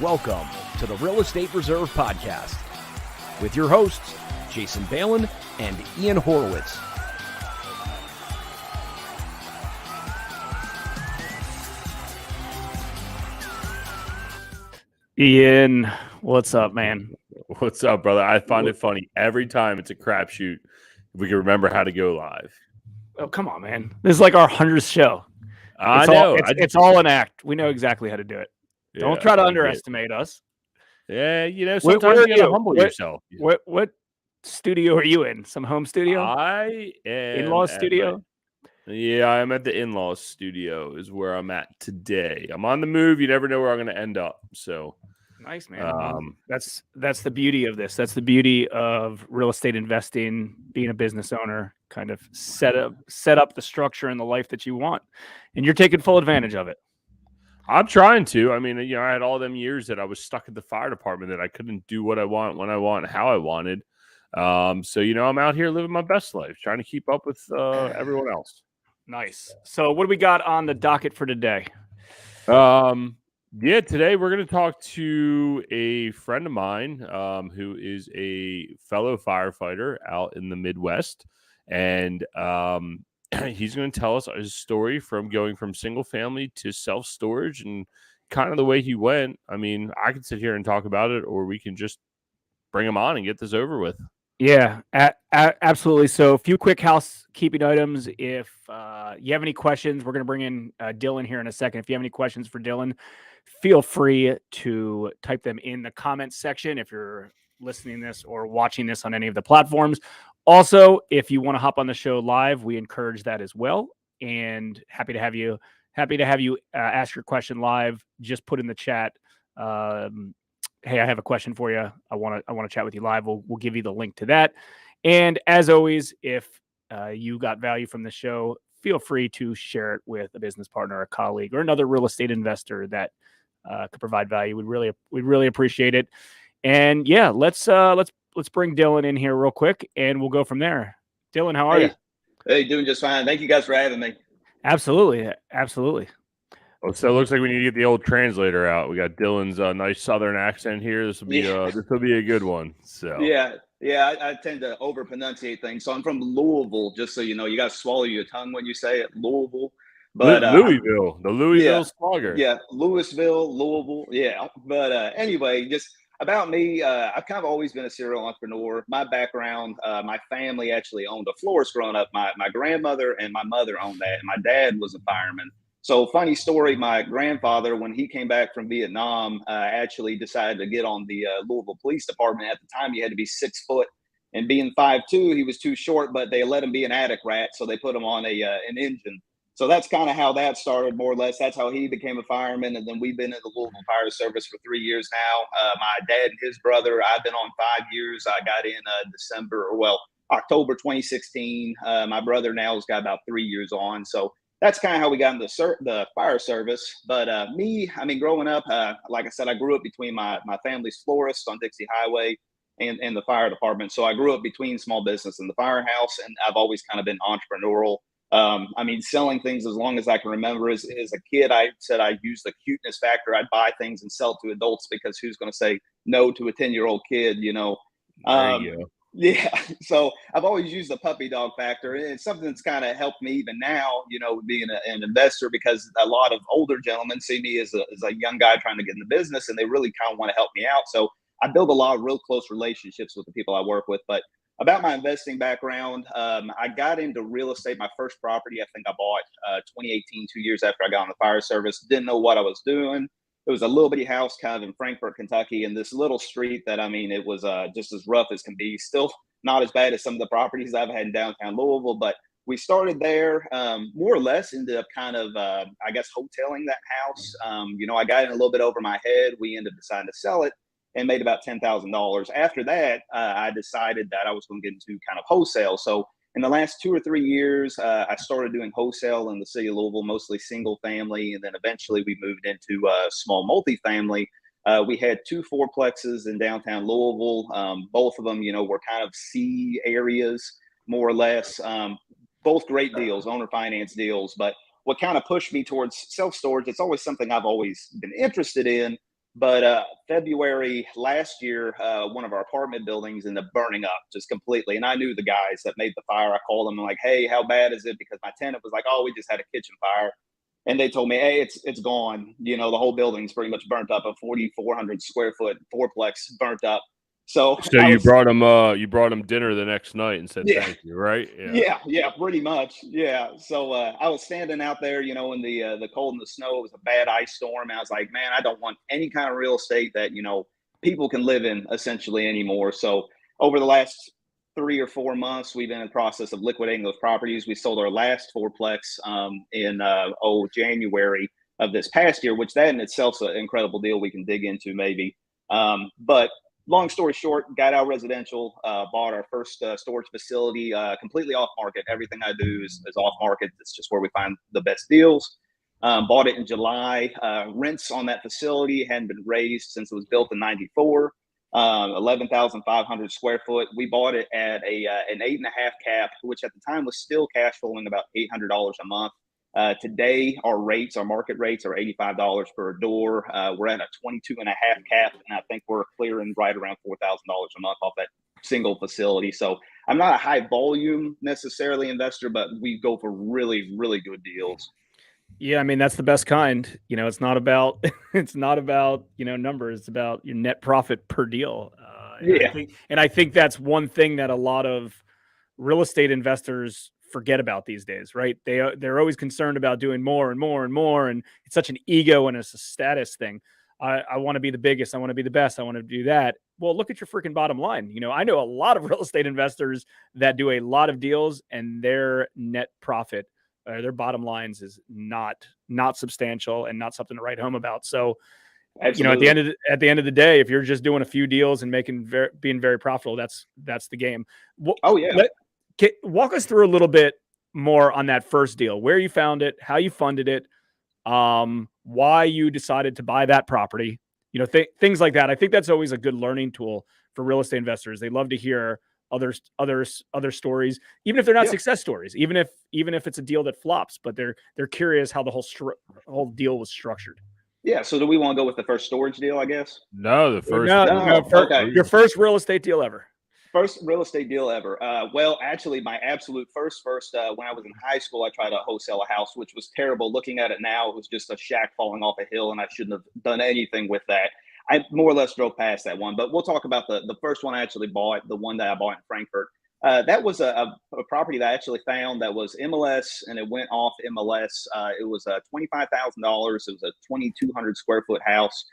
Welcome to the Real Estate Reserve Podcast with your hosts, Jason Balin and Ian Horowitz. Ian, what's up, man? What's up, brother? I find it funny. Every time it's a crapshoot if we can remember how to go live. Oh, come on, man. This is like our 100th show. I know. It's all an act. We know exactly how to do it. Don't try to underestimate us. Yeah, sometimes you got to humble yourself. What studio are you in? Some home studio? I am in-law studio? I'm at the in-laws studio is where I'm at today. I'm on the move. You never know where I'm going to end up. So nice, man. That's the beauty of this. That's the beauty of real estate investing, being a business owner, kind of set up the structure and the life that you want. And you're taking full advantage of it. I'm trying to. I mean, I had all them years that I was stuck at the fire department that I couldn't do what I want, when I want, how I wanted. So, I'm out here living my best life, trying to keep up with everyone else. Nice. So what do we got on the docket for today? Today we're going to talk to a friend of mine who is a fellow firefighter out in the Midwest. And he's going to tell us his story from going from single family to self-storage and kind of the way he went. I mean, I could sit here and talk about it, or we can just bring him on and get this over with. Yeah, absolutely. So a few quick housekeeping items. If you have any questions, we're going to bring in Dillon here in a second. If you have any questions for Dillon, feel free to type them in the comments section if you're listening to this or watching this on any of the platforms. Also, if you want to hop on the show live, we encourage that as well. And happy to have you ask your question live. Just put in the chat. Hey, I have a question for you. I want to chat with you live. We'll give you the link to that. And as always, if you got value from the show, feel free to share it with a business partner, a colleague, or another real estate investor that could provide value. We'd really appreciate it. And yeah, let's bring Dillon in here real quick, and we'll go from there. Dillon, how are you? Hey, doing just fine. Thank you guys for having me. Absolutely. Oh, so it looks like we need to get the old translator out. We got Dillon's nice Southern accent here. This will be a good one. So yeah, I tend to over pronunciate things. So I'm from Louisville, just so you know. You got to swallow your tongue when you say it, Louisville. But Louisville, the Louisville Slugger. Yeah, Louisville, Louisville. Yeah, but anyway, just about me. I've kind of always been a serial entrepreneur. My background, my family actually owned a florist growing up. My grandmother and my mother owned that. And my dad was a fireman. So funny story, my grandfather, when he came back from Vietnam, actually decided to get on the Louisville Police Department. At the time, he had to be 6 foot, and being 5'2", he was too short, but they let him be an attic rat, so they put him on an engine. So that's kind of how that started, more or less. That's how he became a fireman, and then we've been in the Louisville Fire Service for 3 years now. My dad and his brother, I've been on 5 years. I got in October 2016. My brother now has got about 3 years on, so that's kind of how we got into the fire service. But growing up, like I said, I grew up between my family's florist on Dixie Highway and the fire department. So I grew up between small business and the firehouse, and I've always kind of been entrepreneurial. Selling things as long as I can remember. As a kid, I said I used the cuteness factor. I'd buy things and sell to adults because who's going to say no to a 10-year-old kid, There you go. Yeah, so I've always used the puppy dog factor. And it's something that's kind of helped me even now, being an investor, because a lot of older gentlemen see me as a young guy trying to get in the business, and they really kind of want to help me out. So I build a lot of real close relationships with the people I work with. But about my investing background, I got into real estate. My first property, I think I bought 2018, 2 years after I got on the fire service. Didn't know what I was doing. It was a little bitty house kind of in Frankfort, Kentucky, in this little street that, it was just as rough as can be. Still not as bad as some of the properties I've had in downtown Louisville, but we started there, more or less ended up kind of, hoteling that house. I got in a little bit over my head. We ended up deciding to sell it and made about $10,000. After that, I decided that I was going to get into kind of wholesale. So in the last 2 or 3 years, I started doing wholesale in the city of Louisville, mostly single family. And then eventually we moved into small multifamily. We had 2 fourplexes in downtown Louisville. Both of them, were kind of C areas, more or less. Both great deals, owner finance deals. But what kind of pushed me towards self-storage, it's always something I've always been interested in. But February last year, one of our apartment buildings ended up burning up just completely. And I knew the guys that made the fire. I called them like, hey, how bad is it? Because my tenant was like, oh, we just had a kitchen fire. And they told me, hey, it's gone. The whole building's pretty much burnt up. A 4,400 square foot fourplex burnt up. So you brought him dinner the next night and said thank you, right? Yeah, pretty much. Yeah. So I was standing out there, in the cold and the snow. It was a bad ice storm. I was like, man, I don't want any kind of real estate that people can live in essentially anymore. So over the last 3 or 4 months, we've been in the process of liquidating those properties. We sold our last fourplex in January of this past year, which that in itself is an incredible deal we can dig into maybe. But long story short, got out residential, bought our first storage facility, completely off market. Everything I do is off market. It's just where we find the best deals. Bought it in July. Rents on that facility hadn't been raised since it was built in '94. 11,500 square foot. We bought it at an 8.5 cap, which at the time was still cash flowing about $800 a month. Today, our market rates are $85 per door. We're at a 22.5 cap, and I think we're clearing right around $4,000 a month off that single facility. So I'm not a high volume necessarily investor, but we go for really, really good deals. Yeah, I mean, that's the best kind. It's not about numbers. It's about your net profit per deal. I think that's one thing that a lot of real estate investors forget about these days, right? They're always concerned about doing more and more and more, and it's such an ego and it's a status thing. I want to be the biggest. I want to be the best. I want to do that. Well, look at your freaking bottom line. I know a lot of real estate investors that do a lot of deals, and their net profit, their bottom lines is not substantial and not something to write home about. So, absolutely. at the end of the day, if you're just doing a few deals and being very profitable, that's the game. Oh yeah. Walk us through a little bit more on that first deal, where you found it, how you funded it, why you decided to buy that property, things like that. I think that's always a good learning tool for real estate investors. They love to hear other stories, even if they're not success stories, even if it's a deal that flops, but they're curious how the whole deal was structured. Yeah. So do we want to go with the first storage deal, I guess? No, the first. Okay. Your first real estate deal ever. First real estate deal ever. Well, actually, my absolute first, when I was in high school, I tried to wholesale a house, which was terrible. Looking at it now, it was just a shack falling off a hill, and I shouldn't have done anything with that. I more or less drove past that one. But we'll talk about the first one I actually bought, the one that I bought in Frankfurt. That was a property that I actually found that was MLS, and it went off MLS. It was $25,000. It was a 2,200 square foot house,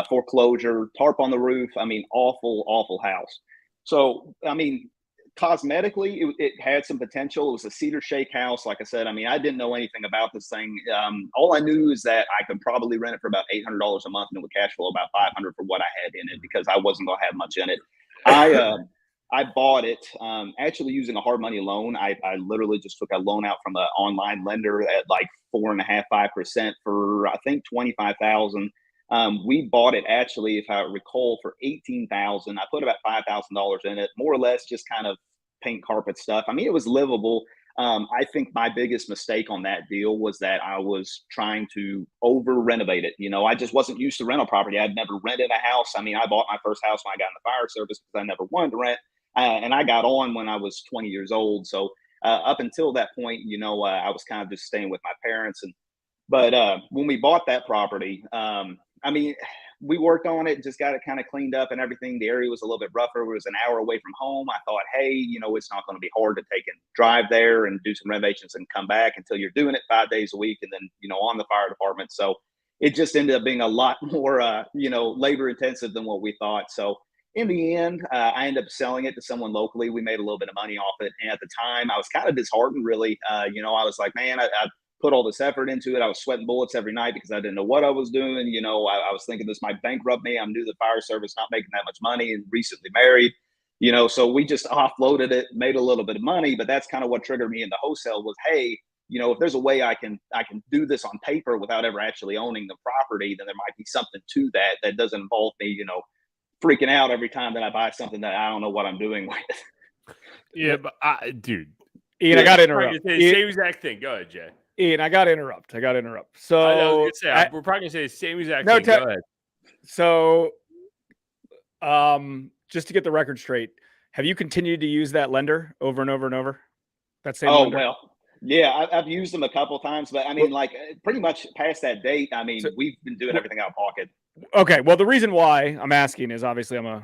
foreclosure, tarp on the roof. I mean, awful house. So, I mean, cosmetically, it had some potential. It was a cedar shake house. Like I said, I mean, I didn't know anything about this thing. All I knew is that I could probably rent it for about $800 a month, and it would cash flow about $500 for what I had in it, because I wasn't going to have much in it. I bought it actually using a hard money loan. I literally just took a loan out from an online lender at like 4.5%, 5% for I think $25,000. We bought it actually, if I recall, for $18,000. I put about $5,000 in it, more or less just kind of paint carpet stuff. I mean, it was livable. I think my biggest mistake on that deal was that I was trying to over renovate it. I just wasn't used to rental property. I'd never rented a house. I mean, I bought my first house when I got in the fire service because I never wanted to rent. And I got on when I was 20 years old. So up until that point, I was kind of just staying with my parents. But when we bought that property, I mean, we worked on it, just got it kind of cleaned up and everything. The area was a little bit rougher. It was an hour away from home. I thought, hey, it's not going to be hard to take and drive there and do some renovations and come back until you're doing it 5 days a week and then, on the fire department. So it just ended up being a lot more, labor intensive than what we thought. So in the end, I ended up selling it to someone locally. We made a little bit of money off it. And at the time, I was kind of disheartened, really. I was like, man, I put all this effort into it. I was sweating bullets every night because I didn't know what I was doing. I was thinking this might bankrupt me. I'm new to the fire service, not making that much money, and recently married. So we just offloaded it, made a little bit of money. But that's kind of what triggered me in the wholesale was, hey, if there's a way I can do this on paper without ever actually owning the property, then there might be something to that doesn't involve me, freaking out every time that I buy something that I don't know what I'm doing with. Yeah, but dude, Ian, I got to interrupt. Same exact thing. Go ahead, Jay. Ian, I got to interrupt. So we're probably gonna say the same exact thing. Go ahead. So, just to get the record straight, have you continued to use that lender over and over and over? That same Oh, lender? well, yeah, I've used them a couple times, but I mean, like, pretty much past that date, I mean, So- we've been doing everything out of pocket. Okay. Well, the reason why I'm asking is obviously I'm a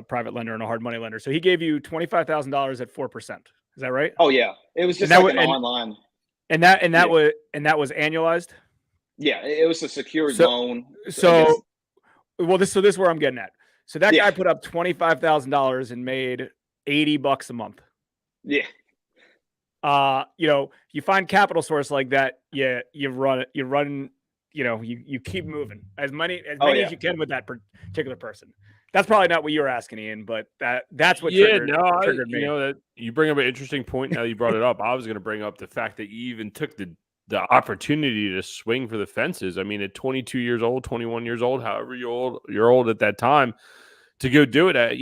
private lender and a hard money lender. So he gave you $25,000 at 4%. Is that right? Oh yeah, it was And just that like was an online. that was annualized. Yeah, it was a secured So loan against. so this is where I'm getting at. So that Yeah, guy put up $25,000 and made $80 a month. yeah, You find capital source like that, you run, you keep moving as many oh yeah. as you can with that particular person. That's probably not what you were asking, Ian, but that's what Yeah, triggered me. that you bring up an interesting point. Now you brought it up. I was going to bring up the fact that you even took the opportunity to swing for the fences. I mean, at 22 years old, 21 years old, however you're old at that time, to go do it at,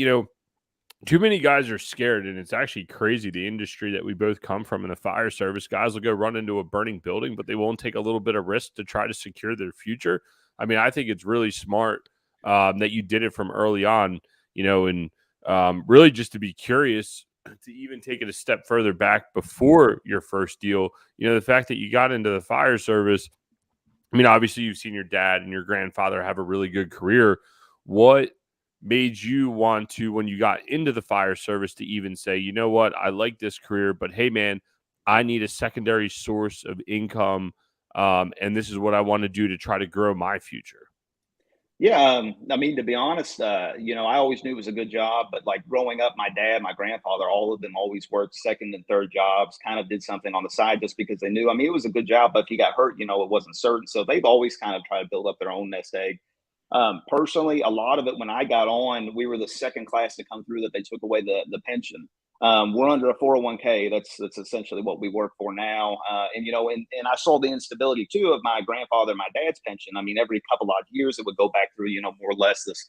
too many guys are scared, and it's actually crazy. The industry that we both come from in the fire service, guys will go run into a burning building, but they won't take a little bit of risk to try to secure their future. I mean, I think it's really smart that you did it from early on, and really just to be curious to even take it a step further back before your first deal. The fact that you got into the fire service, I mean, obviously you've seen your dad and your grandfather have a really good career. What made you want to, when you got into the fire service, to even say, you know what, I like this career, but hey, man, I need a secondary source of income, and this is what I want to do to try to grow my future? Yeah, I mean, to be honest, I always knew it was a good job, but like growing up, my dad, my grandfather, all of them always worked second and third jobs, kind of did something on the side just because they knew. I mean, it was a good job, but if he got hurt, it wasn't certain. So they've always kind of tried to build up their own nest egg. Personally, a lot of it when I got on, we were the second class to come through that they took away the pension. We're under a 401k. That's essentially what we work for now. And I saw the instability too of my grandfather and my dad's pension. I mean, every couple odd years it would go back through, more or less this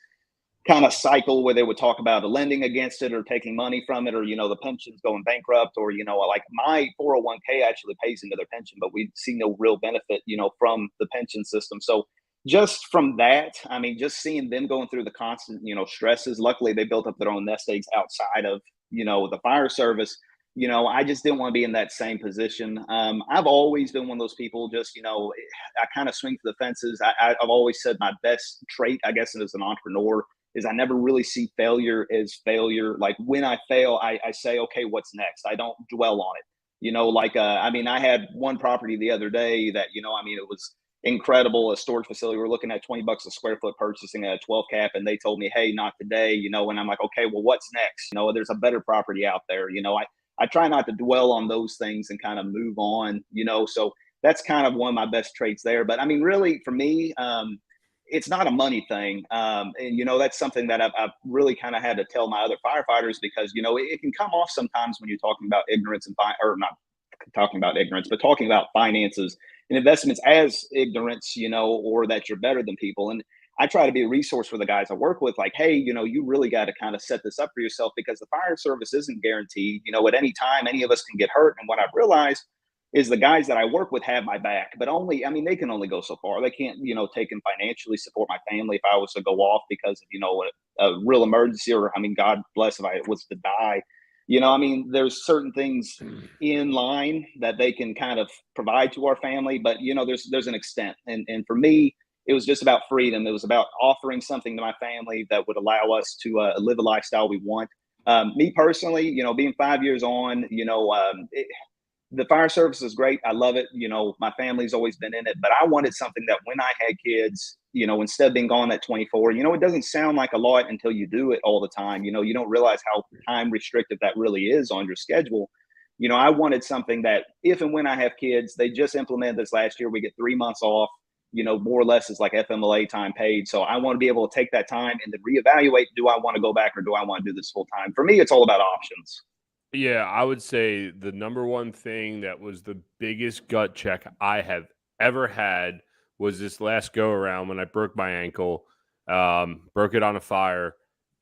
kind of cycle where they would talk about lending against it or taking money from it, or the pension's going bankrupt, or like my 401k actually pays into their pension, but we see no real benefit, from the pension system. So just from that, I mean, just seeing them going through the constant, stresses. Luckily, they built up their own nest eggs outside of, the fire service. I just didn't want to be in that same position. I've always been one of those people. Just, I kind of swing for the fences. I've always said my best trait, I guess, as an entrepreneur is I never really see failure as failure. Like when I fail, I say, okay, what's next? I don't dwell on it. I mean, I had one property the other day that, I mean, it was incredible, a storage facility. We're looking at $20 a square foot purchasing at a 12 cap. And they told me, hey, not today, and I'm like, okay, well, what's next? There's a better property out there. I try not to dwell on those things and kind of move on, so that's kind of one of my best traits there. But I mean, really for me, it's not a money thing. And, that's something that I've really kind of had to tell my other firefighters because, it can come off sometimes when you're talking about ignorance or not talking about ignorance, but talking about finances and investments as ignorance, or that you're better than people. And I try to be a resource for the guys I work with, like, hey, you really got to kind of set this up for yourself because the fire service isn't guaranteed. At any time, any of us can get hurt. And what I've realized is the guys that I work with have my back, but only, I mean, they can only go so far. They can't, take and financially support my family if I was to go off because of, a real emergency, or, I mean, God bless if I was to die. I mean, there's certain things in line that they can kind of provide to our family, but there's an extent. And for me, it was just about freedom. It was about offering something to my family that would allow us to live a lifestyle we want. Me personally, being 5 years on, the fire service is great. I love it. My family's always been in it, but I wanted something that when I had kids, instead of being gone at 24, it doesn't sound like a lot until you do it all the time. You don't realize how time restrictive that really is on your schedule. I wanted something that if and when I have kids, they just implemented this last year. We get 3 months off, more or less is like FMLA time paid. So I want to be able to take that time and then reevaluate, do I want to go back or do I want to do this full time? For me, it's all about options. Yeah, I would say the number one thing that was the biggest gut check I have ever had was this last go around when I broke my ankle, broke it on a fire.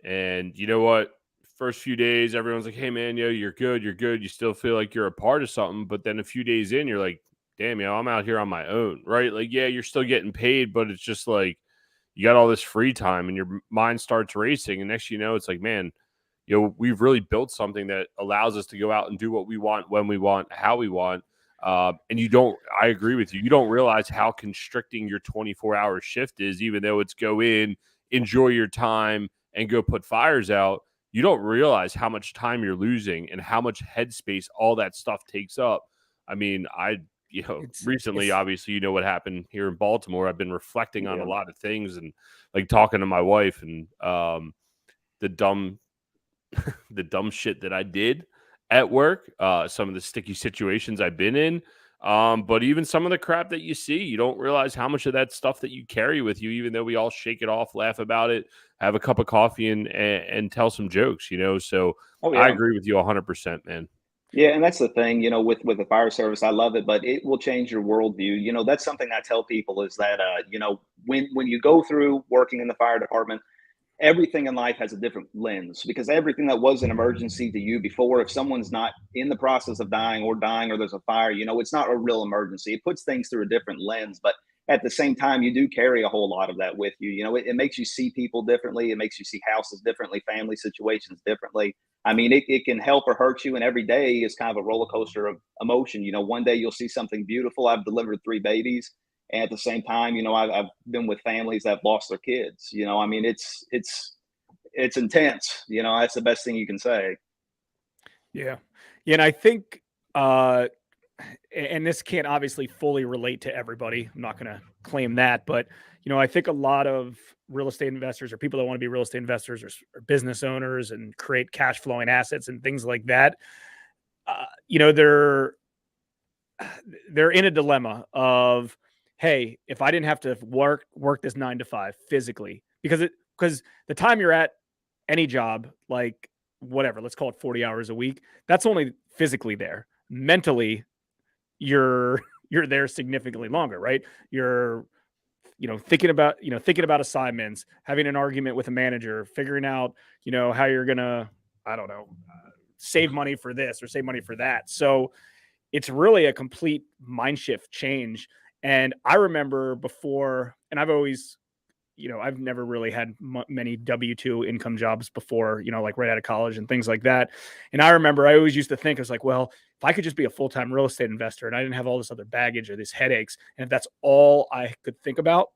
And you know what? First few days, everyone's like, hey, man, you're good. You're good. You still feel like you're a part of something. But then a few days in, you're like, damn, I'm out here on my own, right? Like, yeah, you're still getting paid, but it's just like, you got all this free time and your mind starts racing. And next, it's like, man, we've really built something that allows us to go out and do what we want, when we want, how we want. And I agree with you. You don't realize how constricting your 24-hour shift is, even though it's go in, enjoy your time, and go put fires out. You don't realize how much time you're losing and how much headspace all that stuff takes up. I mean, recently, obviously, what happened here in Baltimore. I've been reflecting on a lot of things and like talking to my wife and the dumb shit that I did at work, some of the sticky situations I've been in. But even some of the crap that you see, you don't realize how much of that stuff that you carry with you, even though we all shake it off, laugh about it, have a cup of coffee and tell some jokes, So I agree with you 100%, man. Yeah, and that's the thing, with the fire service, I love it, but it will change your worldview. That's something I tell people is that, when you go through working in the fire department, everything in life has a different lens, because everything that was an emergency to you before, if someone's not in the process of dying or there's a fire, it's not a real emergency. It puts things through a different lens, but at the same time, you do carry a whole lot of that with you. It makes you see people differently. It makes you see houses differently, family situations differently. I mean, it can help or hurt you, and every day is kind of a roller coaster of emotion. One day you'll see something beautiful. I've delivered 3 babies. And at the same time, I've been with families that have lost their kids. I mean, it's intense. That's the best thing you can say. Yeah. And I think, and this can't obviously fully relate to everybody. I'm not going to claim that, but I think a lot of real estate investors or people that want to be real estate investors or business owners and create cash flowing assets and things like that, they're in a dilemma of, hey, if I didn't have to work this 9 to 5 physically, because the time you're at any job, like whatever, let's call it 40 hours a week, that's only physically there. Mentally, you're there significantly longer, right? You're thinking about assignments, having an argument with a manager, figuring out how you're gonna, I don't know, save money for this or save money for that. So it's really a complete mind shift change. And I remember before, and I've always, I've never really had many W-2 income jobs before, like right out of college and things like that. And I remember I always used to think, I was like, well, if I could just be a full-time real estate investor and I didn't have all this other baggage or these headaches, and if that's all I could think about,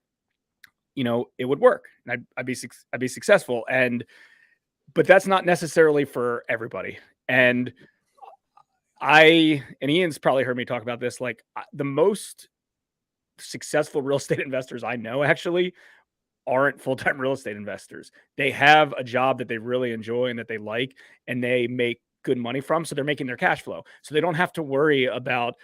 it would work and I'd be successful. But that's not necessarily for everybody. And Ian's probably heard me talk about this, like the most successful real estate investors I know actually aren't full-time real estate investors. They have a job that they really enjoy and that they like, and they make good money from. So they're making their cash flow. So they don't have to worry about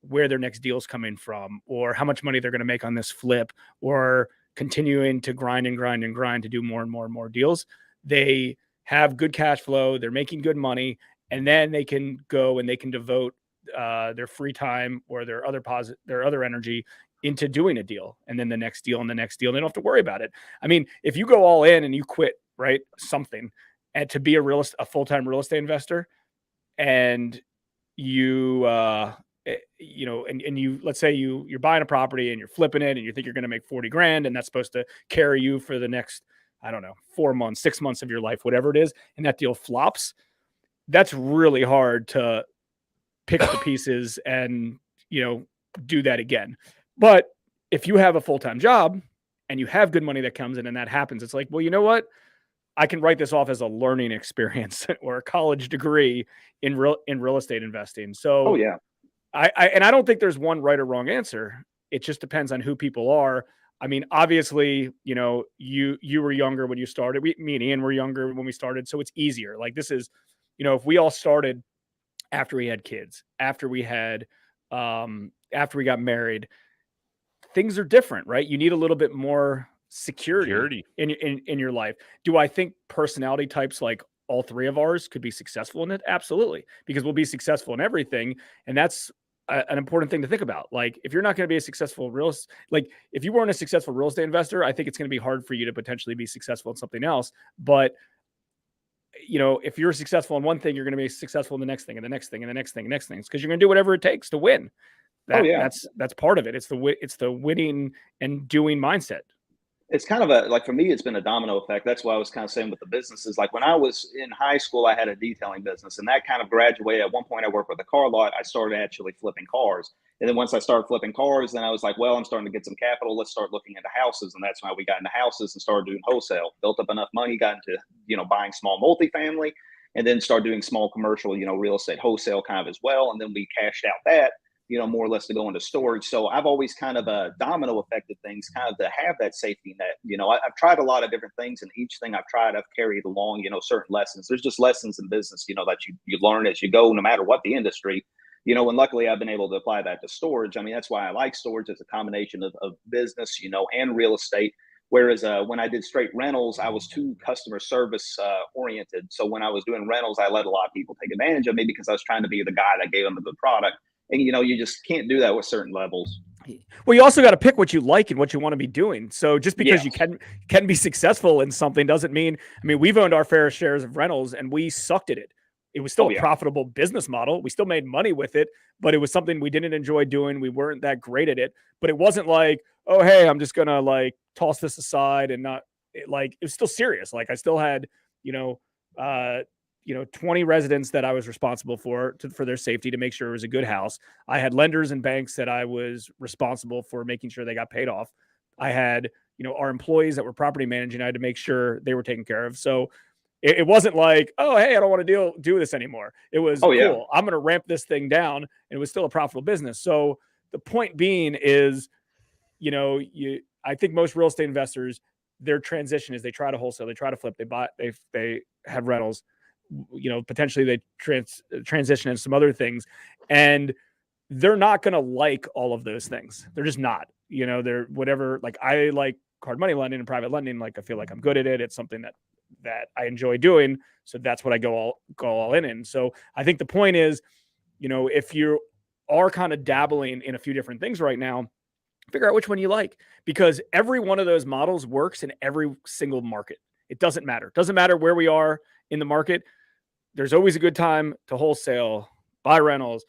where their next deal's coming from or how much money they're going to make on this flip or continuing to grind to do more and more and more deals. They have good cash flow. They're making good money. And then they can go and they can devote their free time or their other energy into doing a deal, and then the next deal and the next deal. They don't have to worry about it. I mean, if you go all in and you quit, right, something, and to be a full-time real estate investor, and you, and you, let's say you're buying a property and you're flipping it and you think you're going to make 40 grand, and that's supposed to carry you for the next, I don't know, 4 months, 6 months of your life, whatever it is, and that deal flops. That's really hard to pick up the pieces and, do that again. But if you have a full-time job and you have good money that comes in and that happens, it's like, well, you know what? I can write this off as a learning experience or a college degree in real estate investing. So yeah, I don't think there's one right or wrong answer. It just depends on who people are. I mean, obviously, you were younger when you started. Me and Ian were younger when we started, so it's easier. Like this is, if we all started after we had kids, after we got married, things are different, right? You need a little bit more security. In your life. Do I think personality types like all three of ours could be successful in it? Absolutely, because we'll be successful in everything, and that's an important thing to think about. Like, if you're not going to be a successful if you weren't a successful real estate investor, I think it's going to be hard for you to potentially be successful in something else. But if you're successful in one thing, you're going to be successful in the next thing and the next thing and the next thing and next thing. It's because you're going to do whatever it takes to win. That's part of it. It's the winning and doing mindset. It's kind of like for me, it's been a domino effect. That's why I was kind of saying with the businesses. Like when I was in high school, I had a detailing business, and that kind of graduated. At one point, I worked with a car lot. I started actually flipping cars, and then once I started flipping cars, then I was like, well, I'm starting to get some capital. Let's start looking into houses, and that's why we got into houses and started doing wholesale. Built up enough money, got into buying small multifamily, and then started doing small commercial, real estate wholesale kind of as well. And then we cashed out that, more or less to go into storage. So I've always kind of domino affected things, kind of to have that safety net. I've tried a lot of different things, and each thing I've tried, I've carried along, certain lessons. There's just lessons in business, that you learn as you go, no matter what the industry. And luckily I've been able to apply that to storage. I mean, that's why I like storage as a combination of business, and real estate. Whereas when I did straight rentals, I was too customer service oriented. So when I was doing rentals, I let a lot of people take advantage of me because I was trying to be the guy that gave them a good product. And, you just can't do that with certain levels. Well, you also got to pick what you like and what you want to be doing. So just because you can be successful in something doesn't mean, we've owned our fair shares of rentals and we sucked at it. It was still a profitable business model. We still made money with it, but it was something we didn't enjoy doing. We weren't that great at it, but it wasn't like, oh, hey, I'm just going to like toss this aside and not it was still serious. Like I still had, 20 residents that I was responsible for their safety to make sure it was a good house. I had lenders and banks that I was responsible for making sure they got paid off. I had, our employees that were property managing. I had to make sure they were taken care of. So it wasn't like, oh, hey, I don't want to do this anymore. It was cool. I'm going to ramp this thing down. And it was still a profitable business. So the point being is, I think most real estate investors, their transition is they try to wholesale, they try to flip, they buy, they have rentals, potentially they transition into some other things, and they're not going to like all of those things. They're just not, they're whatever. Like I like hard money lending and private lending. Like I feel like I'm good at it. It's something that I enjoy doing. So that's what I go all in. So I think the point is, if you are kind of dabbling in a few different things right now, figure out which one you like, because every one of those models works in every single market. It doesn't matter. It doesn't matter where we are in the market. There's always a good time to wholesale, buy rentals,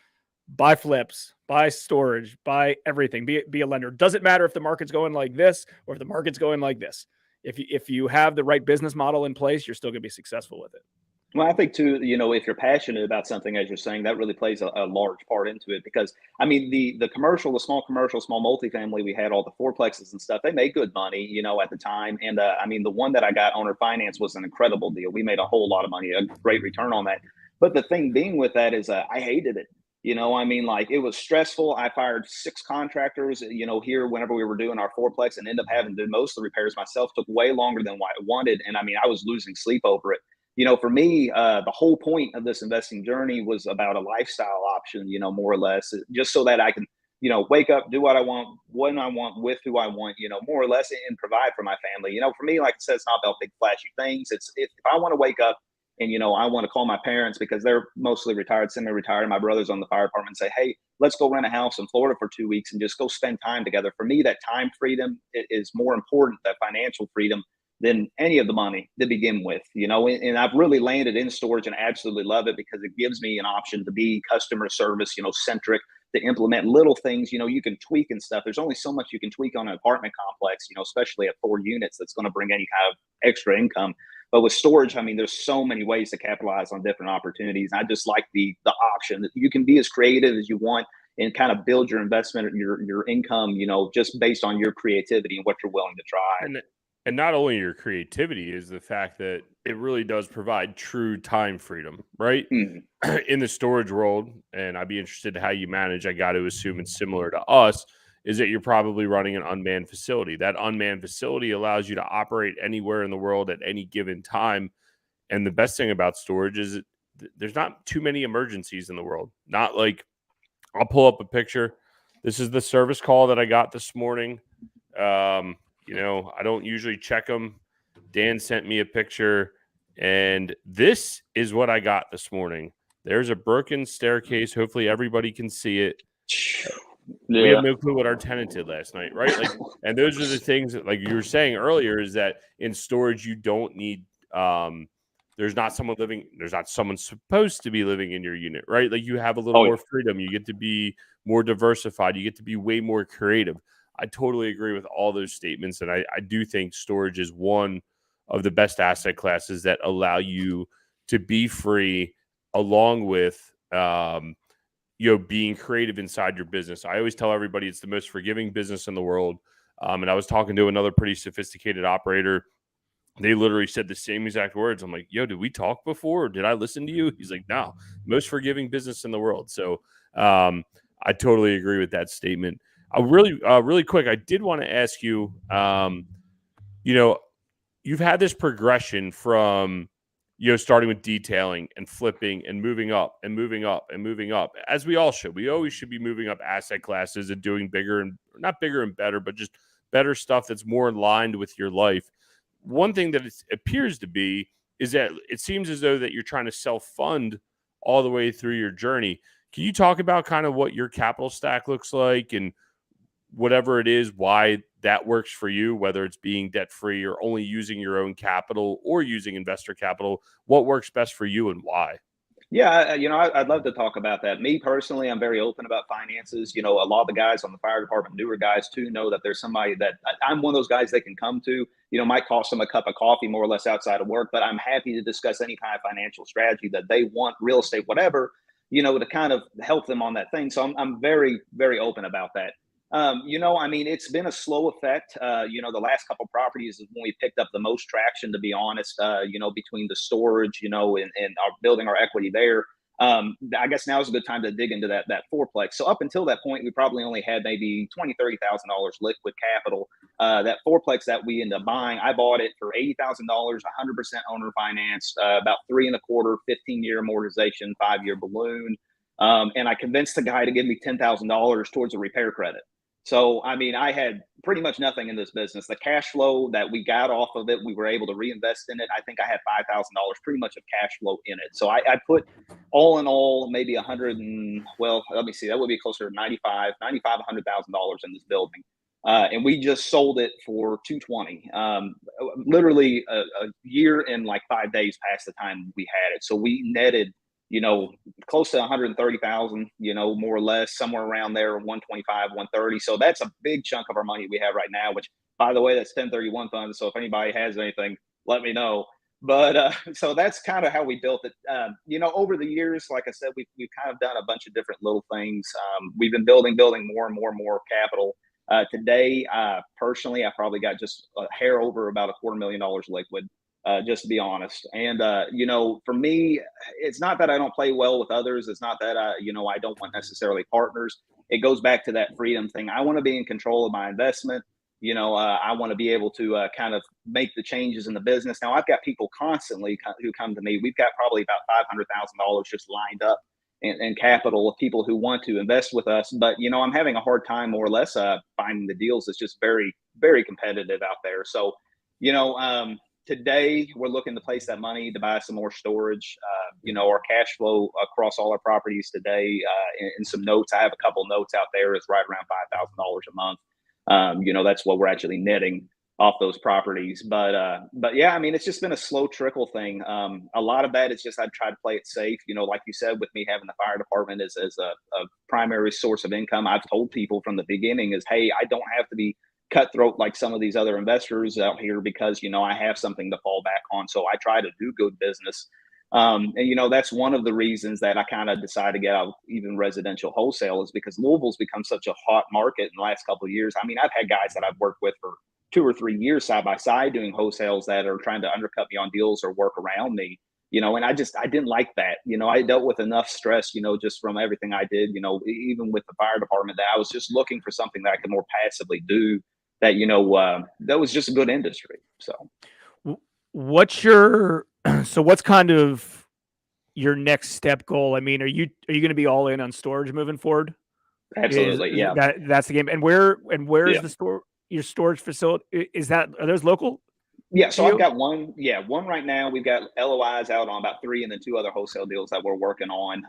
buy flips, buy storage, buy everything, be a lender. Doesn't matter if the market's going like this or if the market's going like this. If you have the right business model in place, you're still going to be successful with it. Well, I think too, if you're passionate about something, as you're saying, that really plays a large part into it. Because the commercial, the small commercial, small multifamily, we had all the fourplexes and stuff. They made good money, at the time. And the one that I got, owner finance, was an incredible deal. We made a whole lot of money, a great return on that. But the thing being with that is, I hated it. It was stressful. I fired 6 contractors, here whenever we were doing our fourplex, and ended up having to do most of the repairs myself. Took way longer than what I wanted, and I was losing sleep over it. For me, the whole point of this investing journey was about a lifestyle option, more or less, just so that I can, wake up, do what I want, when I want, with who I want, more or less, and provide for my family. For me, like I said, it's not about big flashy things. It's if I want to wake up and, I want to call my parents because they're mostly retired, semi-retired. My brother's on the fire department, and say, hey, let's go rent a house in Florida for 2 weeks and just go spend time together. For me, that time freedom is more important, that financial freedom, than any of the money to begin with, and I've really landed in storage and absolutely love it because it gives me an option to be customer service, centric, to implement little things, you can tweak and stuff. There's only so much you can tweak on an apartment complex, especially at 4 units, that's going to bring any kind of extra income. But with storage, there's so many ways to capitalize on different opportunities. I just like the option that you can be as creative as you want and kind of build your investment, your income, just based on your creativity and what you're willing to try. And not only your creativity is the fact that it really does provide true time freedom, right? Mm-hmm. In the storage world, and I'd be interested in how you manage, I got to assume it's similar to us, is that you're probably running an unmanned facility. That unmanned facility allows you to operate anywhere in the world at any given time. And the best thing about storage is there's not too many emergencies in the world. Not like, I'll pull up a picture. This is the service call that I got this morning. I don't usually check them. Dan sent me a picture, and this is what I got this morning. There's a broken staircase. Hopefully everybody can see it. Yeah. We have no clue what our tenant did last night, right? And those are the things that, like you were saying earlier, is that in storage, you don't need, there's not someone supposed to be living in your unit, right? Like you have a little more freedom. You get to be more diversified. You get to be way more creative. I totally agree with all those statements. And I do think storage is one of the best asset classes that allow you to be free along with, being creative inside your business. I always tell everybody it's the most forgiving business in the world. And I was talking to another pretty sophisticated operator. They literally said the same exact words. I'm like, yo, did we talk before? Or did I listen to you? He's like, no, most forgiving business in the world. So I totally agree with that statement. Really quick, I did want to ask you, you've had this progression from, starting with detailing and flipping and moving up and moving up and moving up, as we all should. We always should be moving up asset classes and doing bigger and not bigger and better, but just better stuff that's more aligned with your life. One thing that it appears to be is that it seems as though that you're trying to self-fund all the way through your journey. Can you talk about kind of what your capital stack looks like and whatever it is, why that works for you, whether it's being debt-free or only using your own capital or using investor capital, what works best for you and why? Yeah, I'd love to talk about that. Me personally, I'm very open about finances. A lot of the guys on the fire department, newer guys too, know that there's somebody that I'm one of those guys they can come to. Might cost them a cup of coffee more or less outside of work, but I'm happy to discuss any kind of financial strategy that they want, real estate, whatever, to kind of help them on that thing. So I'm very, very open about that. It's been a slow effect. The last couple of properties is when we picked up the most traction, to be honest, between the storage, and our building our equity there. I guess now is a good time to dig into that fourplex. So up until that point, we probably only had maybe $20,000, $30,000 liquid capital. That fourplex that we ended up buying, I bought it for $80,000, 100% owner financed, about 3.25, 15-year amortization, 5-year balloon. And I convinced the guy to give me $10,000 towards a repair credit. So, I had pretty much nothing in this business. The cash flow that we got off of it, we were able to reinvest in it. I think I had $5,000 pretty much of cash flow in it. So I put all in all, maybe let me see, that would be closer to $100,000 in this building. And we just sold it for $220,000, literally a year and like 5 days past the time we had it. So we netted, close to 130,000, more or less, somewhere around there, 125, 130. So that's a big chunk of our money we have right now, which, by the way, that's 1031 funds. So if anybody has anything, let me know. But so that's kind of how we built it. Over the years, like I said, we've kind of done a bunch of different little things. We've been building more and more capital. Today, personally, I probably got just a hair over about $250,000 liquid. Just to be honest. And, for me, it's not that I don't play well with others. It's not that, I don't want necessarily partners. It goes back to that freedom thing. I want to be in control of my investment. I want to be able to kind of make the changes in the business. Now, I've got people constantly who come to me. We've got probably about $500,000 just lined up in capital of people who want to invest with us. But, I'm having a hard time more or less finding the deals. It's just very, very competitive out there. So, today, we're looking to place that money to buy some more storage. Our cash flow across all our properties today, in some notes, I have a couple notes out there, is right around $5,000 a month. That's what we're actually netting off those properties. But yeah, it's just been a slow trickle thing. A lot of that is just I try to play it safe. Like you said, with me having the fire department as a primary source of income, I've told people from the beginning is, hey, I don't have to be cutthroat like some of these other investors out here because, I have something to fall back on. So I try to do good business. And, that's one of the reasons that I kind of decided to get out even residential wholesale is because Louisville's become such a hot market in the last couple of years. I've had guys that I've worked with for 2 or 3 years side by side doing wholesales that are trying to undercut me on deals or work around me, and I didn't like that. I dealt with enough stress, just from everything I did, even with the fire department, that I was just looking for something that I could more passively do that, that was just a good industry. So what's kind of your next step goal? Are you going to be all in on storage moving forward? Absolutely. Yeah. That's the game. And where is your storage facility? Are those local? Yeah. So I've got one right now. We've got LOIs out on about 3 and then 2 other wholesale deals that we're working on.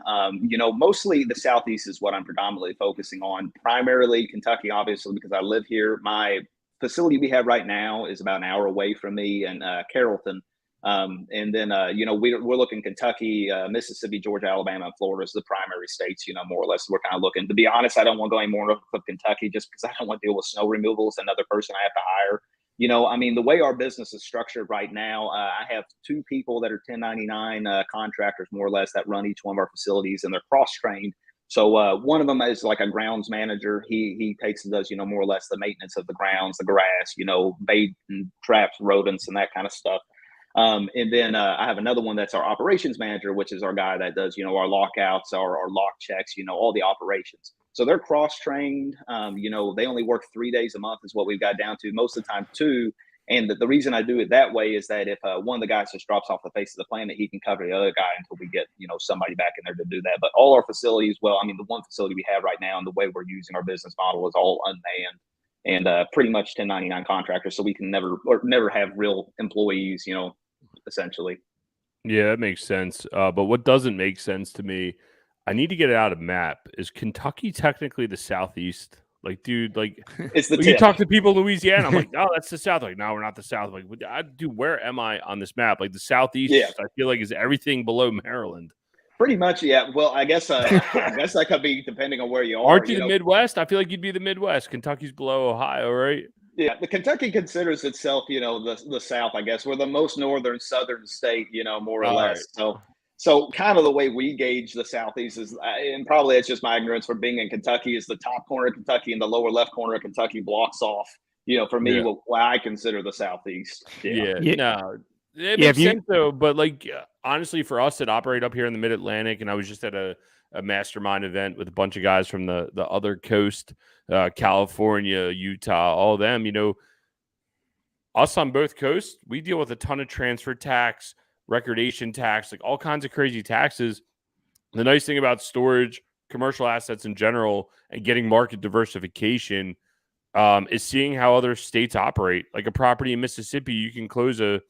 Mostly the Southeast is what I'm predominantly focusing on, primarily Kentucky, obviously, because I live here. My facility we have right now is about an hour away from me in Carrollton. And then, we're looking Kentucky, Mississippi, Georgia, Alabama, and Florida as the primary states, more or less. We're kind of looking. To be honest, I don't want to go any more of Kentucky just because I don't want to deal with snow removals, another person I have to hire. The way our business is structured right now, I have 2 people that are 1099 contractors, more or less, that run each one of our facilities, and they're cross-trained. So one of them is like a grounds manager. He takes and does, more or less the maintenance of the grounds, the grass, bait and traps, rodents, and that kind of stuff. And then I have another one that's our operations manager, which is our guy that does, our lockouts, our lock checks, all the operations. So they're cross-trained. They only work 3 days a month is what we've got down to, most of the time 2. And the reason I do it that way is that if one of the guys just drops off the face of the planet, he can cover the other guy until we get, somebody back in there to do that. But all our facilities, the one facility we have right now and the way we're using our business model is all unmanned and pretty much 1099 contractors. So we can never have real employees, essentially. Yeah, that makes sense. But what doesn't make sense to me, I need to get it out of map. Is Kentucky technically the Southeast? Like, dude, it's the when you talk to people in Louisiana, I'm like, no, that's the South. Like, no, we're not the South. Like, dude, where am I on this map? Like, the Southeast, I feel like is everything below Maryland. Pretty much, yeah. Well, I guess that could be depending on where you are. Aren't you the Midwest? I feel like you'd be the Midwest. Kentucky's below Ohio, right? Yeah, the Kentucky considers itself, the South. I guess we're the most northern southern state, more or less. Right. So kind of the way we gauge the Southeast is, and probably it's just my ignorance for being in Kentucky, is the top corner of Kentucky and the lower left corner of Kentucky blocks off, for me, what I consider the Southeast. Yeah. No, it makes sense though. But honestly, for us that operate up here in the Mid-Atlantic, and I was just at a mastermind event with a bunch of guys from the other coast, California, Utah, all of them, us on both coasts, we deal with a ton of transfer tax, recordation tax, all kinds of crazy taxes. The nice thing about storage, commercial assets in general, and getting market diversification is seeing how other states operate. Like a property in Mississippi, you can close a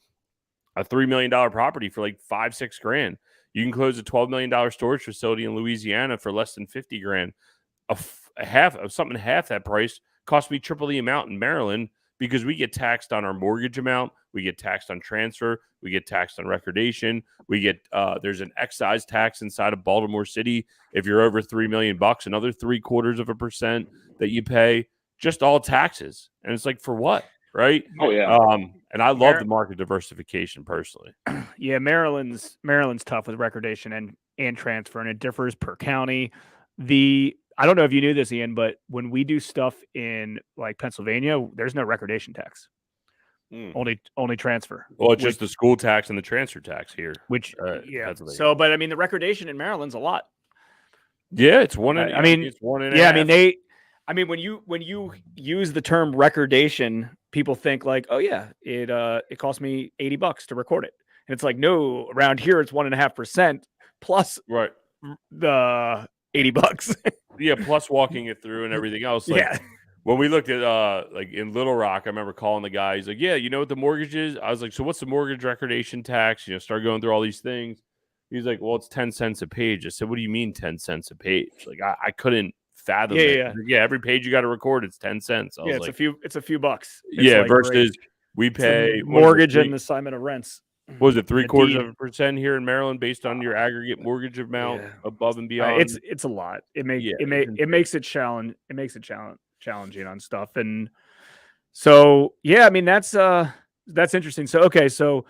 $3 million property for $5-6 grand. You can close a $12 million storage facility in Louisiana for less than $50,000. Half that price cost me triple the amount in Maryland, because we get taxed on our mortgage amount, we get taxed on transfer, we get taxed on recordation, we get there's an excise tax inside of Baltimore City if you're over $3 million, another 0.75% that you pay, just all taxes. And it's for what, right? Oh yeah. And I love the market diversification personally. Yeah, Maryland's tough with recordation and transfer, and it differs per county. I don't know if you knew this, Ian, but when we do stuff in Pennsylvania, there's no recordation tax. Only transfer. Well, it's just the school tax and the transfer tax here. Which So, but the recordation in Maryland's a lot. Yeah, it's one. It's 1.5. When you use the term recordation, people think oh yeah, it cost me $80 to record it, and it's no, around here it's 1.5% plus right the $80. Yeah, plus walking it through and everything else. When we looked at in Little Rock, I remember calling the guy. He's like, "Yeah, you know what the mortgage is?" I was like, "So what's the mortgage recordation tax?" Start going through all these things. He's like, "Well, it's 10 cents a page." I said, "What do you mean 10 cents a page?" I couldn't fathom it. Yeah, every page you got to record, it's 10 cents. I was it's a few bucks. Versus we pay mortgage and assignment of rents. Was it 0.75% here in Maryland based on your aggregate mortgage amount above and beyond? It's a lot. It makes it challenge. It makes it challenging on stuff. And so that's interesting. So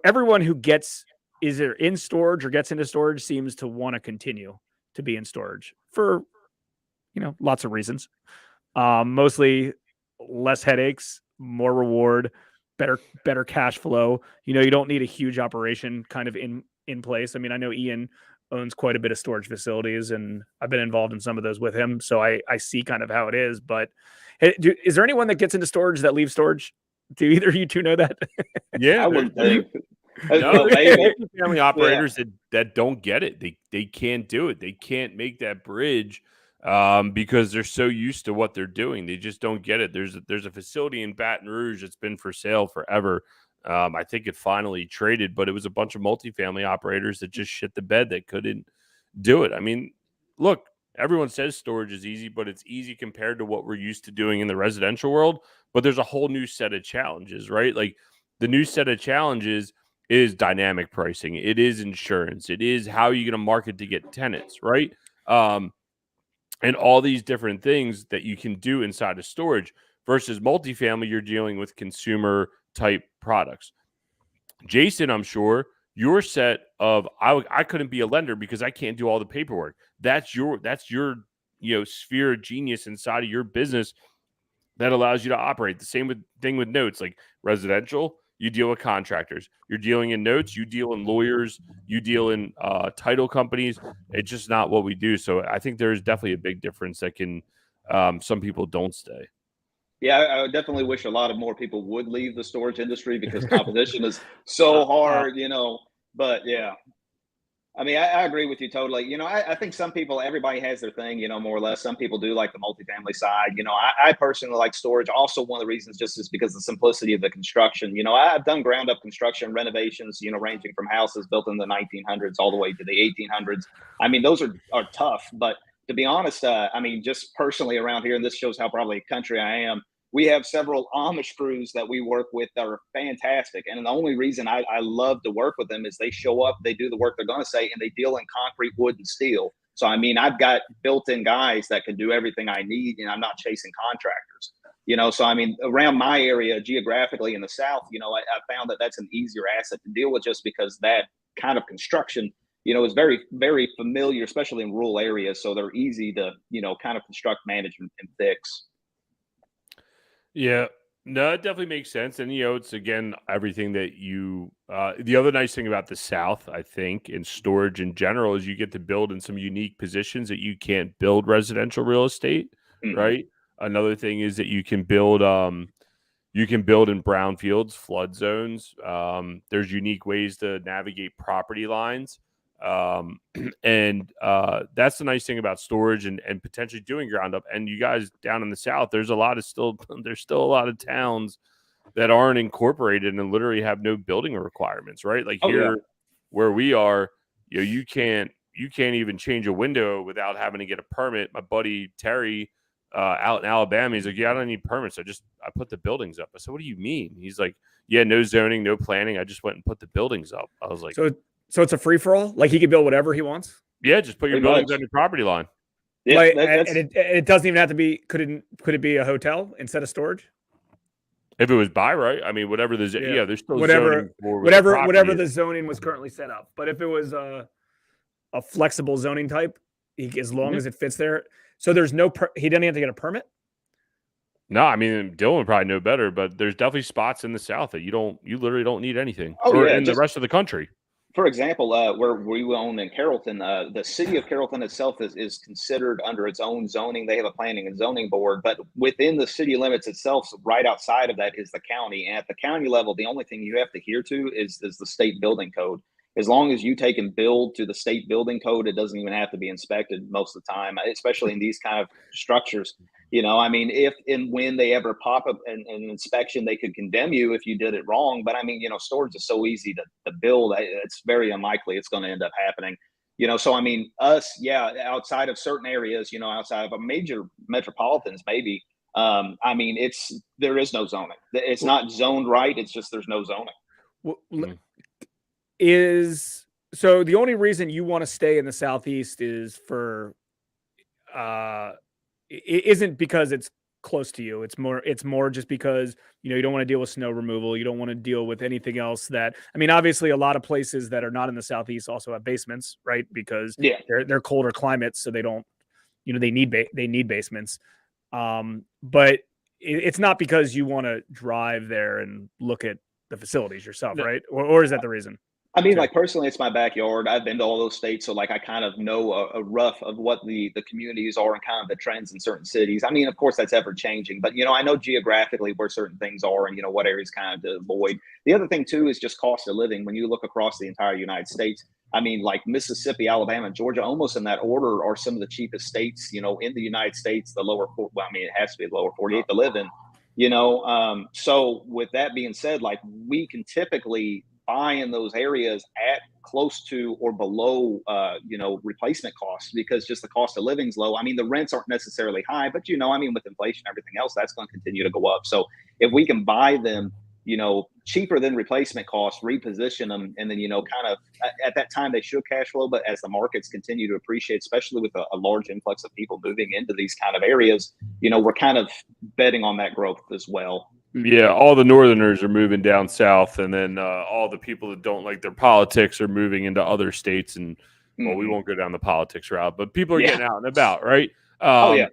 everyone who gets either in storage or gets into storage seems to want to continue to be in storage for lots of reasons. Mostly less headaches, more reward, better cash flow. You don't need a huge operation kind of in place. I know Ian owns quite a bit of storage facilities, and I've been involved in some of those with him, so I see kind of how it is. But is there anyone that gets into storage that leaves storage? Do either of you two know that? Yeah, I wouldn't think. Family operators that don't get it. They can't do it. They can't make that bridge because they're so used to what they're doing. They just don't get it. There's a facility in Baton Rouge that's been for sale forever. I think it finally traded, but it was a bunch of multifamily operators that just shit the bed that couldn't do it. Look, everyone says storage is easy, but it's easy compared to what we're used to doing in the residential world. But there's a whole new set of challenges, right? The new set of challenges It is dynamic pricing. It is insurance. It is how you're going to market to get tenants, right? And all these different things that you can do inside of storage versus multifamily, you're dealing with consumer type products. Jason, I'm sure your set of I couldn't be a lender because I can't do all the paperwork. That's your sphere of genius inside of your business that allows you to operate. The same thing with notes, like residential, you deal with contractors. You're dealing in notes, you deal in lawyers, you deal in title companies. It's just not what we do. So I think there's definitely a big difference that can some people don't stay. Yeah, I would definitely wish a lot of more people would leave the storage industry because competition is so hard, but yeah. I mean, I agree with you totally. I think some people, everybody has their thing, more or less. Some people do like the multifamily side. I personally like storage. Also, one of the reasons just is because of the simplicity of the construction. I've done ground up construction renovations, ranging from houses built in the 1900s all the way to the 1800s. I mean, those are tough. But to be honest, I mean, just personally around here, and this shows how probably country I am, we have several Amish crews that we work with that are fantastic. And the only reason I love to work with them is they show up, they do the work they're going to say, and they deal in concrete, wood, and steel. So, I mean, I've got built-in guys that can do everything I need, and I'm not chasing contractors. So, I mean, around my area geographically in the South, I found that that's an easier asset to deal with just because that kind of construction, is very, very familiar, especially in rural areas. So they're easy to, kind of construct, manage, and fix. Yeah, no, it definitely makes sense. And, it's, again, everything that you the other nice thing about the South, I think, in storage in general is you get to build in some unique positions that you can't build residential real estate, right? Another thing is that you can build in brownfields, flood zones. There's unique ways to navigate property lines. And that's the nice thing about storage and potentially doing ground up. And you guys down in the South, there's still a lot of towns that aren't incorporated and literally have no building requirements, right? Like where we are, you can't even change a window without having to get a permit. My buddy Terry out in Alabama, he's like, yeah, I don't need permits. I put the buildings up. I said, what do you mean? He's like, yeah, no zoning, no planning. I just went and put the buildings up. I was like, So it's a free for all. Like he can build whatever he wants. Yeah, just put your buildings on your property line. Yeah, and it doesn't even have to be. Could it be a hotel instead of storage? If it was by right, I mean, whatever there's there's still whatever the zoning was currently set up. But if it was a flexible zoning type, as long as it fits there, so there's no he didn't have to get a permit. No, I mean, Dillon would probably know better, but there's definitely spots in the South that you literally don't need anything, the rest of the country. For example, where we own in Carrollton, the city of Carrollton itself is considered under its own zoning. They have a planning and zoning board, but within the city limits itself, so right outside of that is the county. And at the county level, the only thing you have to adhere to is the state building code. As long as you take and build to the state building code, it doesn't even have to be inspected most of the time, especially in these kind of structures. I mean, if and when they ever pop up an inspection, they could condemn you if you did it wrong. But I mean, storage is so easy to build. It's very unlikely it's going to end up happening. So I mean, outside of certain areas, outside of a major metropolitans, maybe. I mean, there is no zoning. It's not zoned right. It's just there's no zoning. So the only reason you want to stay in the Southeast is for it isn't because it's close to you. It's more just because, you don't want to deal with snow removal. You don't want to deal with anything else I mean, obviously a lot of places that are not in the Southeast also have basements, right? Because they're colder climates. So they don't, they need basements. But it's not because you want to drive there and look at the facilities yourself, right? Or is that the reason? I mean, like personally, it's my backyard. I've been to all those states, so like I kind of know a rough of what the communities are and kind of the trends in certain cities. I mean, of course, that's ever changing, but I know geographically where certain things are and what areas kind of to avoid. The other thing too is just cost of living. When you look across the entire United States, I mean, like Mississippi, Alabama, and Georgia, almost in that order, are some of the cheapest states, in the United States. The lower, it has to be the lower 48 to live in. So with that being said, like we can typically buy in those areas at close to or below, replacement costs because just the cost of living's low. I mean, the rents aren't necessarily high, but with inflation and everything else, that's going to continue to go up. So if we can buy them, cheaper than replacement cost, reposition them, and then, kind of at that time they should cash flow. But as the markets continue to appreciate, especially with a large influx of people moving into these kind of areas, we're kind of betting on that growth as well. Yeah, all the Northerners are moving down south, and then all the people that don't like their politics are moving into other states. And well, we won't go down the politics route, but people are getting out and about, right? Oh yeah.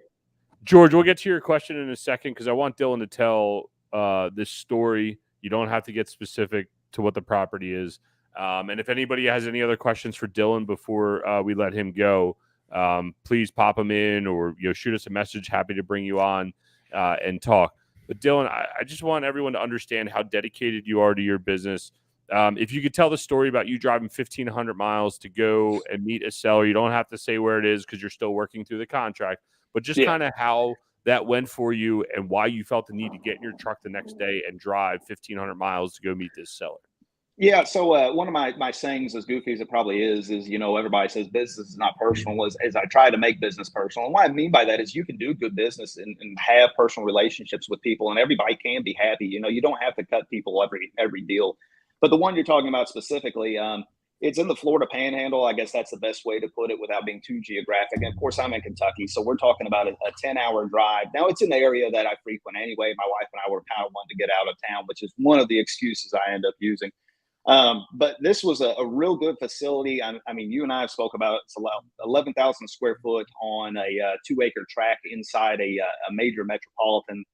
George, we'll get to your question in a second because I want Dillon to tell this story. You don't have to get specific to what the property is. And if anybody has any other questions for Dillon before we let him go, please pop them in or shoot us a message. Happy to bring you on and talk. But Dillon, I just want everyone to understand how dedicated you are to your business. If you could tell the story about you driving 1,500 miles to go and meet a seller, you don't have to say where it is because you're still working through the contract, but just kind of how that went for you and why you felt the need to get in your truck the next day and drive 1,500 miles to go meet this seller. Yeah. So one of my sayings, as goofy as it probably is, everybody says business is not personal, as I try to make business personal. And what I mean by that is you can do good business and have personal relationships with people, and everybody can be happy. You don't have to cut people every deal. But the one you're talking about specifically, it's in the Florida Panhandle. I guess that's the best way to put it without being too geographic. And of course, I'm in Kentucky, so we're talking about a 10-hour drive. Now, it's an area that I frequent anyway. My wife and I were kind of wanting to get out of town, which is one of the excuses I end up using. But this was a real good facility. I mean, you and I have spoke about it. It's 11,000 square foot on a 2-acre tract inside a major metropolitan.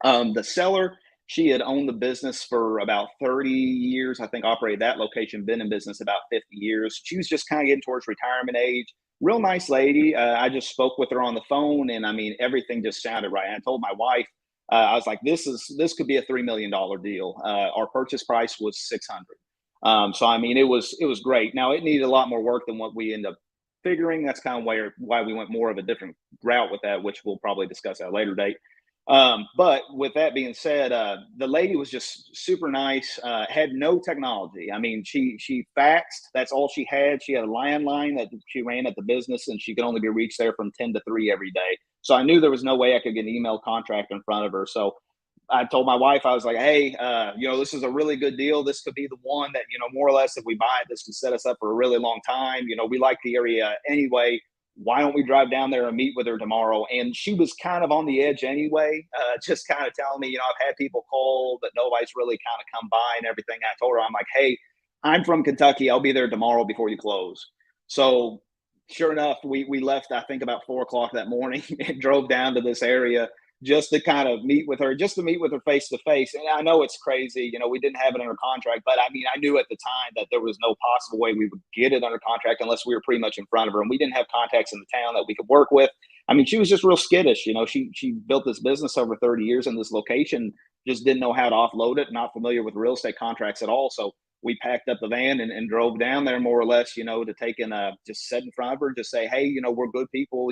The seller, she had owned the business for about 30 years, I think, operated that location, been in business about 50 years. She was just kind of getting towards retirement age. Real nice lady. I just spoke with her on the phone, and I mean, everything just sounded right. I told my wife, I was like, this could be a $3 million deal. Our purchase price was $600,000. So I mean, it was great. Now it needed a lot more work than what we ended up figuring. That's kind of why we went more of a different route with that, which we'll probably discuss at a later date. But with that being said, the lady was just super nice, had no technology. I mean, she faxed. That's all she had. She had a landline that she ran at the business, and she could only be reached there from 10 to 3 every day. So I knew there was no way I could get an email contract in front of her. So I told my wife, I was like, hey, this is a really good deal. This could be the one that, more or less, if we buy it, this could set us up for a really long time. We like the area anyway. Why don't we drive down there and meet with her tomorrow? And she was kind of on the edge anyway, just kind of telling me, I've had people call, but nobody's really kind of come by and everything. I told her, I'm like, hey, I'm from Kentucky. I'll be there tomorrow before you close. So sure enough, we left, I think, about 4:00 that morning and drove down to this area just to kind of meet with her face to face. And I know it's crazy, we didn't have it under contract, but I mean, I knew at the time that there was no possible way we would get it under contract unless we were pretty much in front of her, and we didn't have contacts in the town that we could work with. I mean, she was just real skittish. She built this business over 30 years in this location, just didn't know how to offload it, not familiar with real estate contracts at all. So we packed up the van and drove down there more or less, to take in just sit in front of her, just say, hey, we're good people.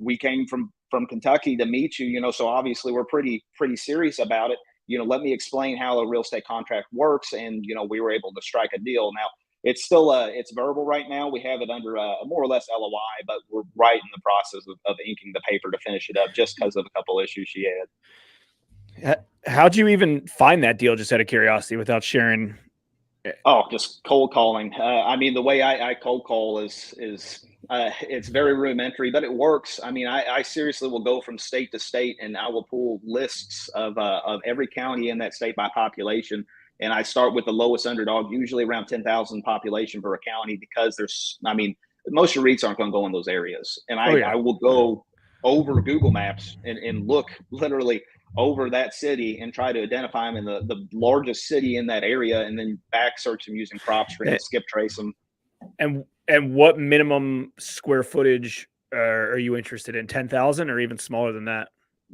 We came from Kentucky to meet you, so obviously we're pretty serious about it. Let me explain how a real estate contract works. And, we were able to strike a deal. Now it's still, it's verbal right now. We have it under a more or less LOI, but we're right in the process of inking the paper to finish it up just because of a couple issues she had. How'd you even find that deal, just out of curiosity, without sharing? Oh, just cold calling. I mean, the way I cold call is it's very rudimentary, but it works. I mean, I seriously will go from state to state, and I will pull lists of every county in that state by population. And I start with the lowest underdog, usually around 10,000 population per county, because most of your REITs aren't going to go in those areas. And I will go over Google Maps and look literally over that city and try to identify them in the largest city in that area, and then back search them using PropStream and skip trace them. And what minimum square footage are you interested in? 10,000 or even smaller than that?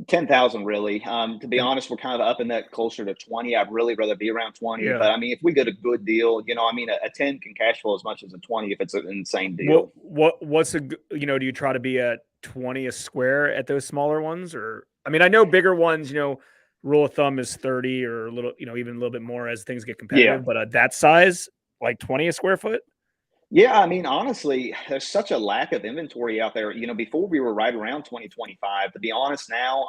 10,000 really. To be honest, we're kind of up in that closer to 20. I'd really rather be around 20. Yeah. But I mean, if we get a good deal, a 10 can cash flow as much as a 20 if it's an insane deal. What's do you try to be at 20 a square at those smaller ones? Or, I mean, I know bigger ones, rule of thumb is 30 or a little, even a little bit more as things get competitive. Yeah. But that size, like 20 a square foot? Yeah, I mean, honestly, there's such a lack of inventory out there. Before we were right around 2025. To be honest, now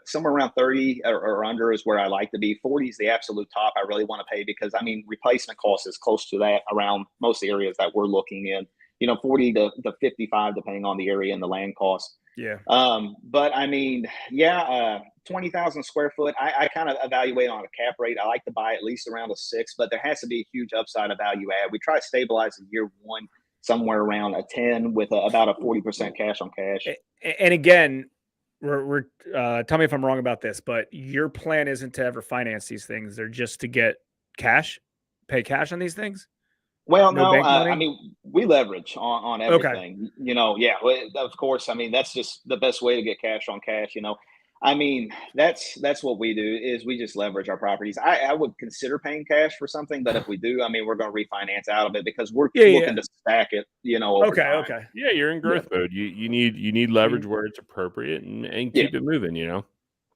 somewhere around 30 or under is where I like to be. 40 is the absolute top I really want to pay because I mean, replacement cost is close to that around most areas that we're looking in. 40 to 55 depending on the area and the land cost. Yeah. But I mean, yeah, 20,000 square foot. I kind of evaluate on a cap rate. I like to buy at least around a 6, but there has to be a huge upside of value add. We try to stabilize in year one somewhere around a 10 with about a 40% cash on cash. And again, we're tell me if I'm wrong about this, but your plan isn't to ever finance these things. They're just to get cash, pay cash on these things. Well, No no, bank money? I mean, we leverage on Okay. everything. Yeah, of course. I mean, that's just the best way to get cash on cash. I mean, that's what we do is we just leverage our properties. I would consider paying cash for something, but if we do, I mean, we're going to refinance out of it because we're Yeah. looking to stack it, over Okay. time. Okay. Yeah, you're in growth mode. You need leverage where it's appropriate and keep it moving. Yeah,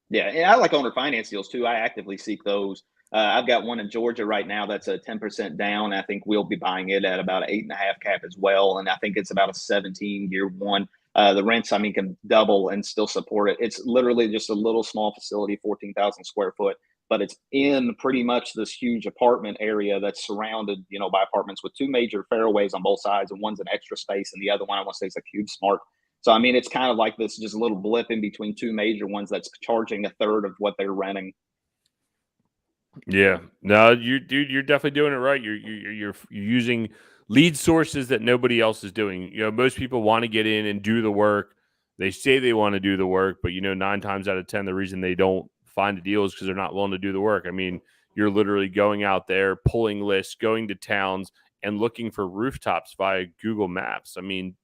and I like owner finance deals too. I actively seek those. I've got one in Georgia right now that's a 10% down. I think we'll be buying it at about an 8.5 cap as well, and I think it's about a 17-year one. The rents, I mean, can double and still support it. It's literally just a little small facility, 14,000 square foot, but it's in pretty much this huge apartment area that's surrounded, by apartments with two major fairways on both sides, and one's an extra space, and the other one I want to say is a cube smart. So I mean, it's kind of like this, just a little blip in between two major ones that's charging a third of what they're renting. Yeah, no, you're definitely doing it right. You're using lead sources that nobody else is doing. Most people want to get in and do the work. They say they want to do the work, but 9 times out of 10, the reason they don't find a deal is because they're not willing to do the work. I mean, you're literally going out there, pulling lists, going to towns, and looking for rooftops via Google Maps. I mean,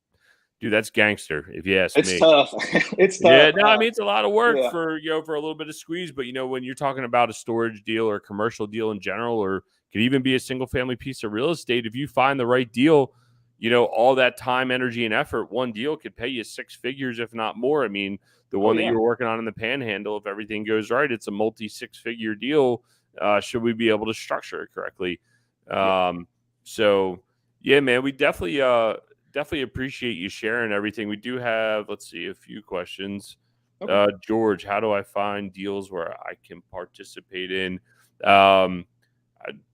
dude, that's gangster, if you ask me. It's tough. It's tough. Yeah, no, I mean, it's a lot of work Yeah. for for a little bit of squeeze. But when you're talking about a storage deal or a commercial deal in general, or could even be a single family piece of real estate, if you find the right deal, all that time, energy, and effort, one deal could pay you 6 figures, if not more. I mean, the one that you're working on in the Panhandle, if everything goes right, it's a multi-6-figure deal. Should we be able to structure it correctly? So yeah, man, we definitely appreciate you sharing everything. We do have, let's see, a few questions. Okay. George, how do I find deals where I can participate in?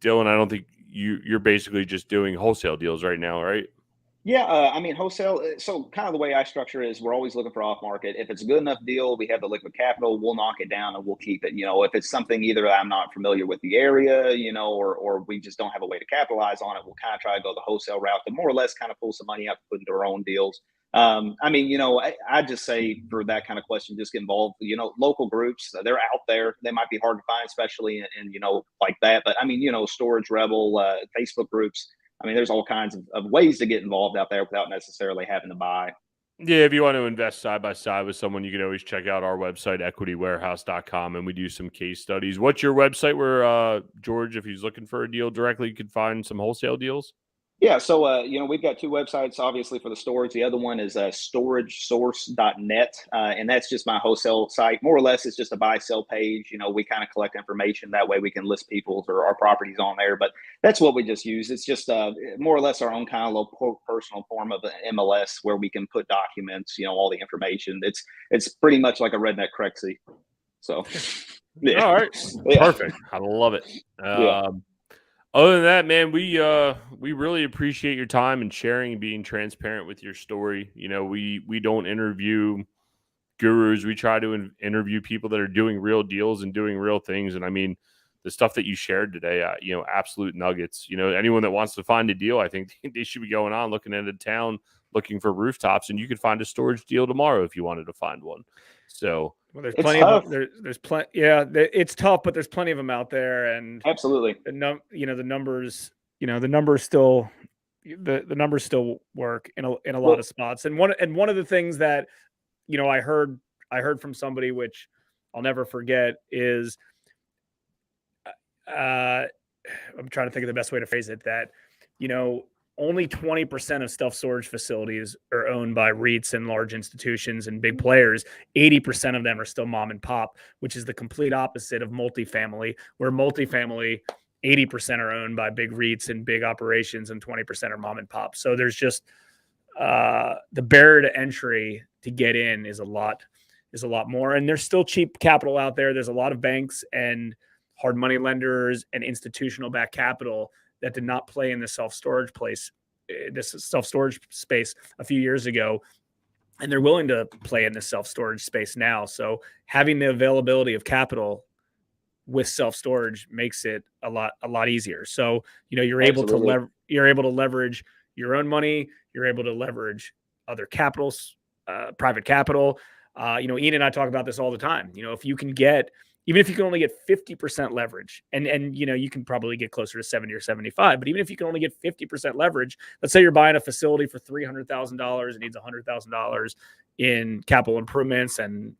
Dillon, I don't think you're basically just doing wholesale deals right now, right? Yeah, I mean, wholesale. So, kind of the way I structure it is we're always looking for off market. If it's a good enough deal, we have the liquid capital, we'll knock it down and we'll keep it. If it's something either I'm not familiar with the area, or we just don't have a way to capitalize on it, we'll kind of try to go the wholesale route to more or less kind of pull some money out to put into our own deals. I mean, I just say for that kind of question, just get involved. Local groups, they're out there. They might be hard to find, especially in like that. But I mean, Storage Rebel, Facebook groups. I mean, there's all kinds of ways to get involved out there without necessarily having to buy. Yeah, if you want to invest side by side with someone, you can always check out our website, equitywarehouse.com, and we do some case studies. What's your website where, George, if he's looking for a deal directly, you can find some wholesale deals? Yeah, so we've got two websites, obviously, for the storage. The other one is storagesource.net, and that's just my wholesale site. More or less, it's just a buy-sell page. We kind of collect information. That way we can list people's or our properties on there. But that's what we just use. It's just more or less our own kind of little personal form of an MLS where we can put documents, all the information. It's pretty much like a redneck Crexy. So, yeah. All right. Yeah. Perfect. I love it. Yeah. Other than that, man, we really appreciate your time and sharing and being transparent with your story. We don't interview gurus. We try to interview people that are doing real deals and doing real things. And I mean, the stuff that you shared today, absolute nuggets. Anyone that wants to find a deal, I think they should be going on looking at a town, looking for rooftops, and you could find a storage deal tomorrow if you wanted to find one. So. Well, there's plenty of there's plenty. Yeah, it's tough, but there's plenty of them out there, and absolutely, the numbers, the numbers still, the numbers still work in a lot of spots. And one of the things that, I heard from somebody, which I'll never forget, is, I'm trying to think of the best way to phrase it, that, only 20% of self-storage facilities are owned by REITs and large institutions and big players. 80% of them are still mom and pop, which is the complete opposite of multifamily, where multifamily 80% are owned by big REITs and big operations, and 20% are mom and pop. So there's just the barrier to entry to get in is a lot more. And there's still cheap capital out there. There's a lot of banks and hard money lenders and institutional backed capital that did not play in the self-storage space a few years ago. And they're willing to play in the self-storage space now. So having the availability of capital with self-storage makes it a lot easier. So, you're able to leverage your own money. You're able to leverage other capitals, private capital. Ian and I talk about this all the time. If you can get, even if you can only get 50% leverage, and you can probably get closer to 70 or 75, but even if you can only get 50% leverage, let's say you're buying a facility for $300,000, it needs $100,000 in capital improvements and,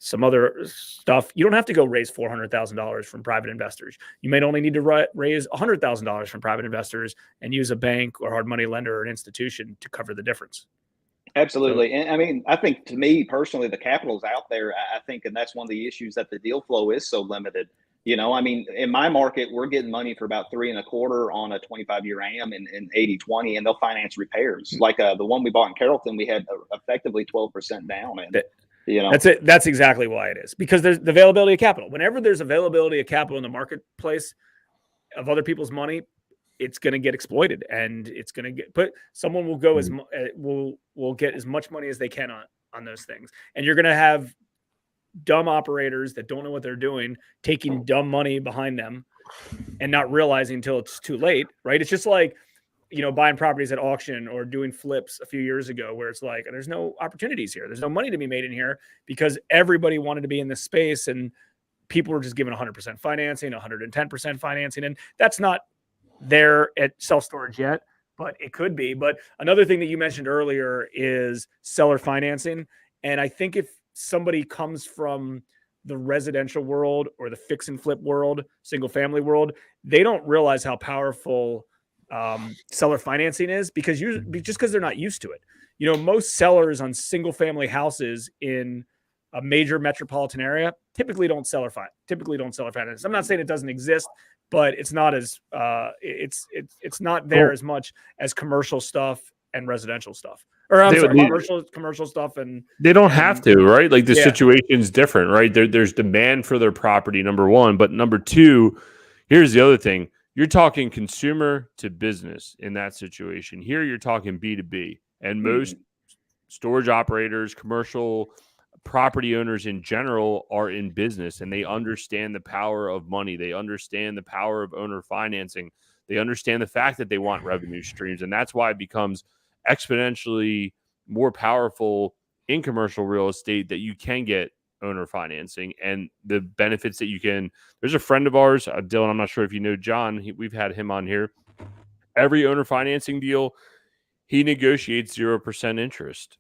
some other stuff. You don't have to go raise $400,000 from private investors. You may only need to raise $100,000 from private investors and use a bank or hard money lender or an institution to cover the difference. Absolutely. So, and I mean, I think to me personally, the capital's out there, I think, and that's one of the issues, that the deal flow is so limited. I mean, in my market, we're getting money for about 3.25% on a 25-year AM in 80/20, and they'll finance repairs. Like the one we bought in Carrollton, we had effectively 12% down. And that's it. That's exactly why it is, because there's the availability of capital. Whenever there's availability of capital in the marketplace of other people's money, it's going to get exploited, and it's going to get someone will go will get as much money as they can on those things. And you're going to have dumb operators that don't know what they're doing, taking dumb money behind them and not realizing until it's too late. Right. It's just like, buying properties at auction or doing flips a few years ago, where it's like, there's no opportunities here. There's no money to be made in here because everybody wanted to be in this space, and people were just given 100% financing, 110% financing. And that's not there at self-storage yet, but it could be. But another thing that you mentioned earlier is seller financing. And I think if somebody comes from the residential world or the fix and flip world, single family world, they don't realize how powerful seller financing is, because they're not used to it. Most sellers on single family houses in a major metropolitan area typically don't seller finance. I'm not saying it doesn't exist, but it's not as it's not there as much as commercial stuff and residential stuff. Or commercial stuff, and they don't have to, right? Like the situation's different, right? There's demand for their property, number one, but number two, here's the other thing. You're talking consumer to business in that situation. Here you're talking B2B, and most storage operators, commercial property owners in general are in business, and they understand the power of money. They understand the power of owner financing. They understand the fact that they want revenue streams, and that's why it becomes exponentially more powerful in commercial real estate that you can get owner financing and the benefits that you can. There's a friend of ours, Dillon, I'm not sure if you know John. We've had him on here. Every owner financing deal, he negotiates 0% interest.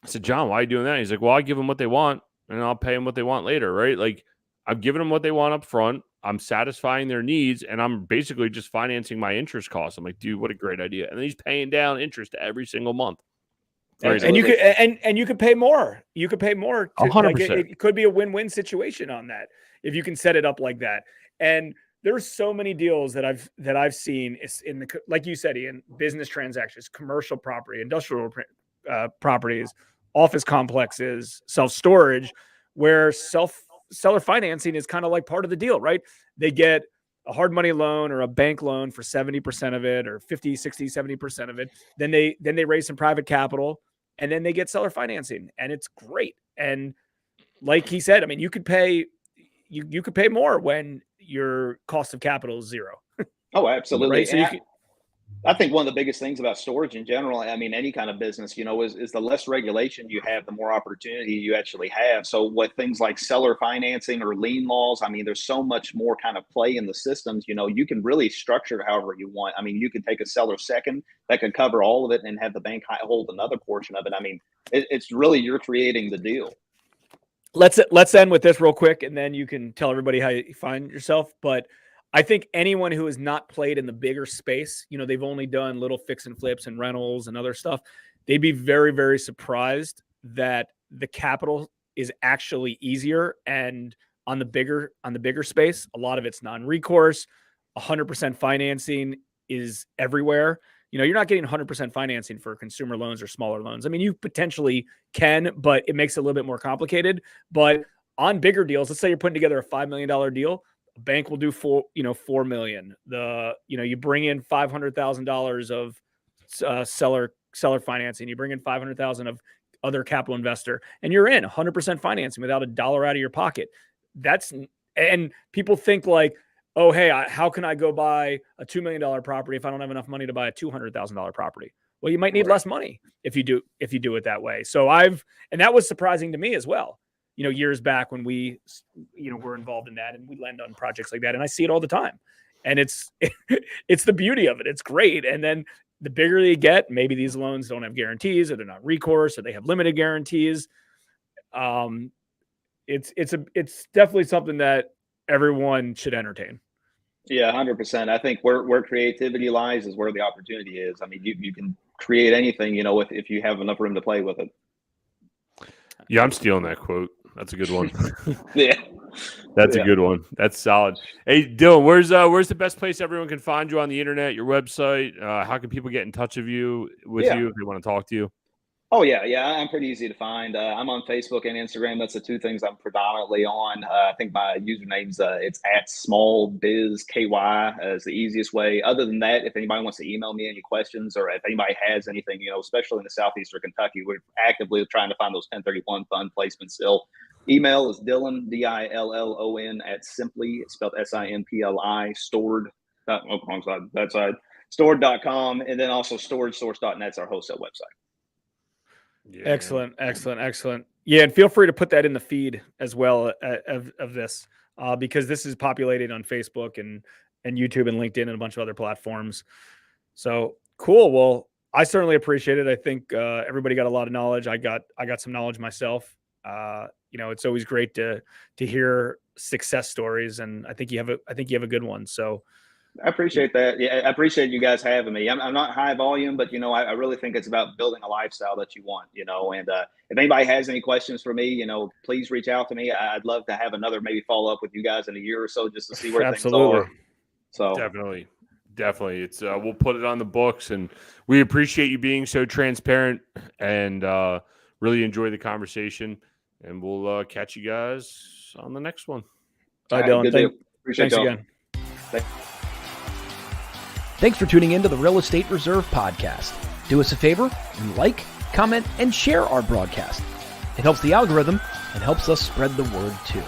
I said, John, why are you doing that? He's like, well, I give them what they want and I'll pay them what they want later, right? Like, I'm giving them what they want up front. I'm satisfying their needs, and I'm basically just financing my interest costs. I'm like, dude, what a great idea. And then he's paying down interest every single month. And you could pay more. You could pay more. 100%. It could be a win-win situation on that if you can set it up like that. And there's so many deals that I've seen in the, like you said, Ian, business transactions, commercial property, industrial properties, office complexes, self-storage, where seller financing is kind of like part of the deal, right? They get a hard money loan or a bank loan for 70% of it, or 50, 60, 70% of it. Then they raise some private capital, and then they get seller financing, and it's great. And like he said, I mean, you could pay more when your cost of capital is zero. Oh, absolutely. Right? So I think one of the biggest things about storage in general, I mean, any kind of business, is the less regulation you have, the more opportunity you actually have. So with things like seller financing or lien laws, I mean, there's so much more kind of play in the systems. You can really structure it however you want. I mean, you can take a seller second that could cover all of it and have the bank hold another portion of it. I mean, it's really, you're creating the deal. Let's end with this real quick, and then you can tell everybody how you find yourself. But I think anyone who has not played in the bigger space, they've only done little fix and flips and rentals and other stuff, they'd be very, very surprised that the capital is actually easier and on the bigger space, a lot of it's non-recourse. 100% financing is everywhere. You know, you're not getting 100% financing for consumer loans or smaller loans. I mean, you potentially can, but it makes it a little bit more complicated. But on bigger deals, let's say you're putting together a $5 million deal, a bank will do $4 million. You bring in $500,000 of seller financing, you bring in $500,000 of other capital investor, and you're in 100% financing without a dollar out of your pocket. And people think like, oh, hey, how can I go buy a $2 million property if I don't have enough money to buy a $200,000 property? Well, you might need less money if you do it that way. So and that was surprising to me as well. You know, years back when we, were involved in that and we lend on projects like that, and I see it all the time. And it's the beauty of it. It's great. And then the bigger you get, maybe these loans don't have guarantees, or they're not recourse, or they have limited guarantees. It's definitely something that everyone should entertain. Yeah, 100%. I think where creativity lies is where the opportunity is. I mean, you can create anything, if you have enough room to play with it. Yeah, I'm stealing that quote. That's a good one. Yeah. That's a good one. That's solid. Hey, Dillon, where's the best place everyone can find you on the internet, your website? How can people get in touch with you if they want to talk to you? Oh, yeah. I'm pretty easy to find. I'm on Facebook and Instagram. That's the two things I'm predominantly on. I think my username's it's @smallbizky is the easiest way. Other than that, if anybody wants to email me any questions, or if anybody has anything, especially in the southeastern Kentucky, we're actively trying to find those 1031 fund placements still. Email is Dillon, Dillon @simply, it's spelled SIMPLI, stored. Wrong side, that side. Stored.com, and then also storagesource.net's our wholesale website. Yeah. Excellent. Yeah, and feel free to put that in the feed as well of this, because this is populated on Facebook and YouTube and LinkedIn and a bunch of other platforms. So cool. Well, I certainly appreciate it. I think everybody got a lot of knowledge. I got some knowledge myself. It's always great to hear success stories, and I think you have a good one. So I appreciate that. Yeah, I appreciate you guys having me. I'm not high volume, but I really think it's about building a lifestyle that you want. And if anybody has any questions for me, please reach out to me. I'd love to have another maybe follow up with you guys in a year or so just to see where things are. So definitely, it's we'll put it on the books, and we appreciate you being so transparent and really enjoy the conversation. And we'll catch you guys on the next one. Bye, Dillon. Thanks again. Thanks for tuning in to the Real Estate Reserve podcast. Do us a favor and like, comment, and share our broadcast. It helps the algorithm and helps us spread the word too.